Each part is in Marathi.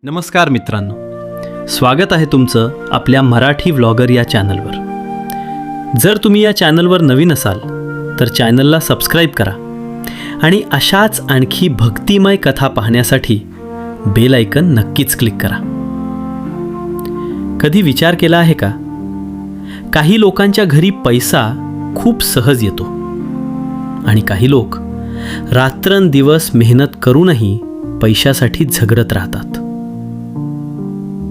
नमस्कार मित्रांनो, स्वागत आहे तुमचं आपल्या मराठी व्लॉगर या चॅनलवर. जर तुम्ही या चॅनलवर नवीन असाल तर चॅनलला सबस्क्राईब करा आणि अशाच आणखी भक्तिमय कथा पाहण्यासाठी बेल आयकन नक्कीच क्लिक करा. कधी विचार केला आहे का, काही लोकांच्या घरी पैसा खूप सहज येतो आणि काही लोक रात्रंदिवस मेहनत करूनही पैशासाठी झगडत राहतात.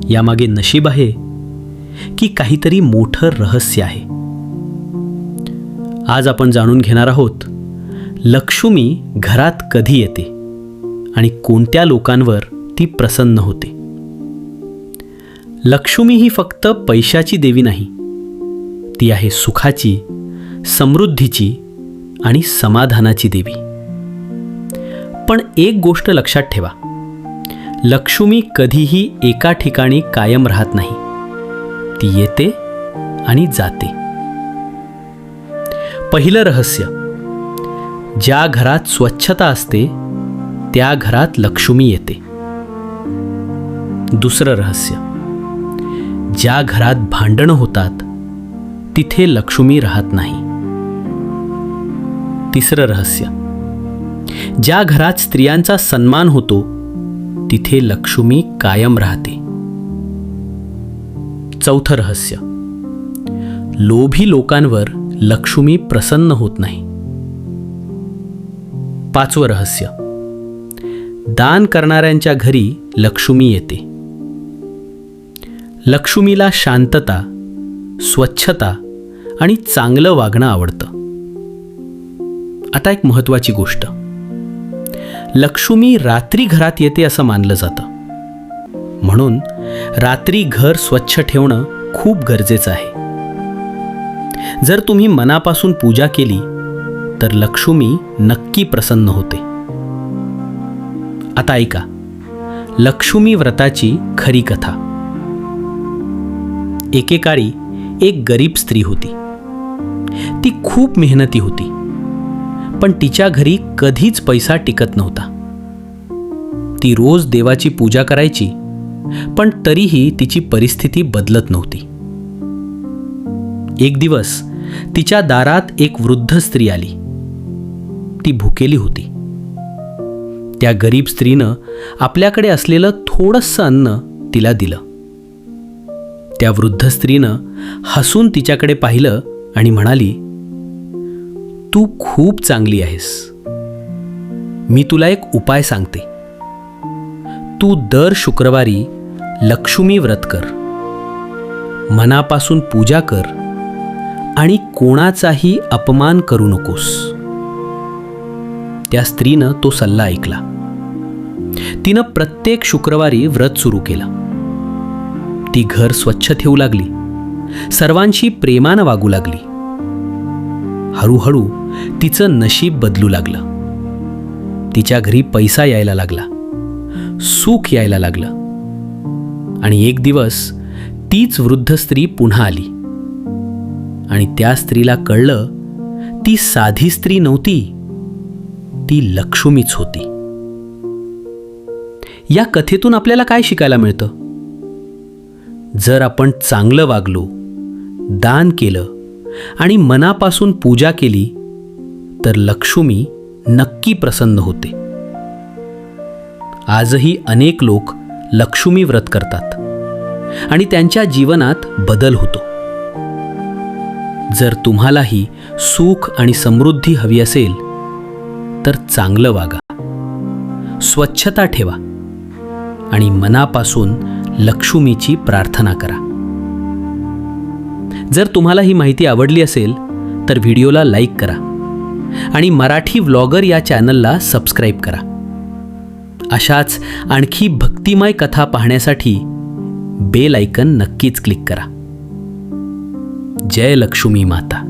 यामागे नशीब आहे की काहीतरी मोठं रहस्य आहे. आज आपण जाणून घेणार आहोत, लक्ष्मी घरात कधी येते आणि कोणत्या लोकांवर ती प्रसन्न होते. लक्ष्मी ही फक्त पैशाची देवी नाही, ती आहे सुखाची, समृद्धीची आणि समाधानाची देवी. पण एक गोष्ट लक्षात ठेवा, लक्ष्मी कधीही एका ठिकाणी कायम राहत नाही. ती येते आणि जाते. पहिलं रहस्य, ज्या घरात स्वच्छता असते त्या घरात लक्ष्मी येते. दुसरं रहस्य, ज्या घरात भांडणं होतात तिथे लक्ष्मी राहत नाही. तिसरं रहस्य, ज्या घरात स्त्रियांचा सन्मान होतो तिथे लक्ष्मी कायम राहते. चौथं रहस्य, लोभी लोकांवर लक्ष्मी प्रसन्न होत नाही. पाचवं रहस्य, दान करणाऱ्यांच्या घरी लक्ष्मी येते. लक्ष्मीला शांतता, स्वच्छता आणि चांगलं वागणं आवडतं. आता एक महत्त्वाची गोष्ट, लक्ष्मी रात्री घरात येते असं मानलं जातं. म्हणून रात्री घर स्वच्छ ठेवणं खूप गरजेचं आहे. जर तुम्ही मनापासून पूजा केली तर लक्ष्मी नक्की प्रसन्न होते. आता ऐका, लक्ष्मी व्रताची खरी कथा. एकेकाळी एक गरीब स्त्री होती. ती खूप मेहनती होती, पण तिच्या घरी कधीच पैसा टिकत नव्हता. ती रोज देवाची पूजा करायची, पण तरीही तिची परिस्थिती बदलत नव्हती. एक दिवस तिच्या दारात एक वृद्ध स्त्री आली. ती भुकेली होती. त्या गरीब स्त्रीनं आपल्याकडे असलेलं थोडंसं अन्न तिला दिलं. त्या वृद्ध स्त्रीनं हसून तिच्याकडे पाहिलं आणि म्हणाली, तू खूप चांगली आहेस. मी तुला एक उपाय सांगते. तू दर शुक्रवारी लक्ष्मी व्रत कर, मनापासून पूजा कर आणि कोणाचाही अपमान करू नकोस. त्या स्त्रीनं तो सल्ला ऐकला. तिनं प्रत्येक शुक्रवारी व्रत सुरू केलं. ती घर स्वच्छ ठेवू लागली, सर्वांशी प्रेमानं वागू लागली. हळूहळू तिचं नशीब बदलू लागलं. तिच्या घरी पैसा यायला लागला, सुख यायला लागलं. आणि एक दिवस तीच वृद्ध स्त्री पुन्हा आली आणि त्या स्त्रीला कळलं, ती साधी स्त्री नव्हती, ती लक्ष्मीच होती. या कथेतून आपल्याला काय शिकायला मिळतं? जर आपण चांगलं वागलो, दान केलं आणि मनापासून पूजा केली तर लक्ष्मी नक्की प्रसन्न होते. आजही अनेक लोक लक्ष्मी व्रत करतात आणि त्यांच्या जीवनात बदल होतो. जर तुम्हालाही सुख आणि समृद्धी हवी असेल तर चांगलं वागा, स्वच्छता ठेवा आणि मनापासून लक्ष्मीची प्रार्थना करा. जर तुम्हाला ही माहिती आवडली असेल तर व्हिडिओला लाईक करा आणि मराठी व्लॉगर या चॅनलला सबस्क्राईब करा. अशाच आणखी भक्तिमय कथा पाहण्यासाठी बेल आयकन नक्कीच क्लिक करा. जय लक्ष्मी माता.